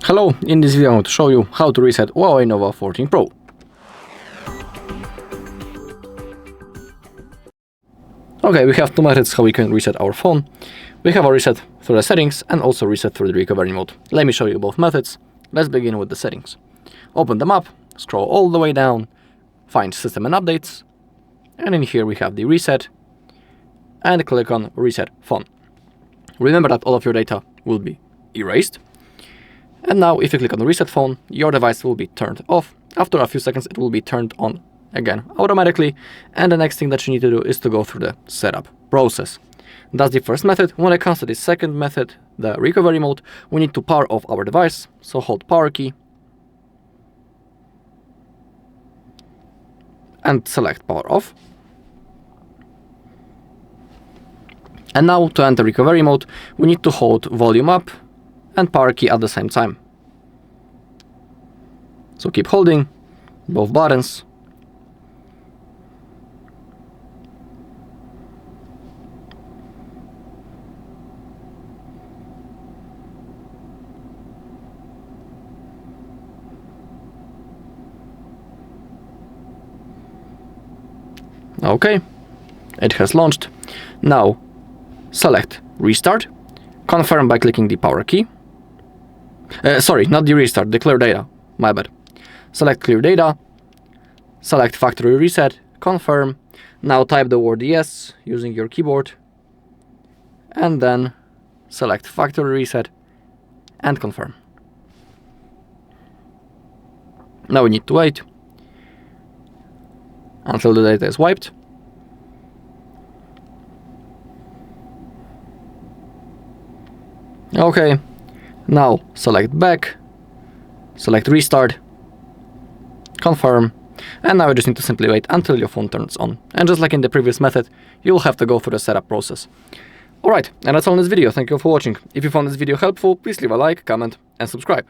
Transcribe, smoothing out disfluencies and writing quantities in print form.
Hello, in this video I want to show you how to reset HUAWEI Nova 14 Pro. Okay, we have two methods how we can reset our phone. We have a reset through the settings and also reset through the recovery mode. Let me show you both methods. Let's begin with the settings. Open them up, scroll all the way down, find System and Updates, and in here we have the reset, and click on Reset Phone. Remember that all of your data will be erased. And now if you click on the reset phone, your device will be turned off. After a few seconds it will be turned on again automatically, and the next thing that you need to do is to go through the setup process. That's the first method. When it comes to the second method, the recovery mode, we need to power off our device. So hold power key and select power off. And now to enter recovery mode, we need to hold volume up and power key at the same time. So keep holding both buttons. Okay, it has launched. Now select restart, confirm by clicking the power key. Sorry, not the restart, the clear data, my bad. Select clear data, select factory reset, confirm. Now type the word yes using your keyboard, and then select factory reset and confirm. Now we need to wait until the data is wiped. Okay, now select back, select restart, confirm, and now you just need to simply wait until your phone turns on. And just like in the previous method, you'll have to go through the setup process. Alright, and that's all in this video. Thank you for watching. If you found this video helpful, please leave a like, comment, and subscribe.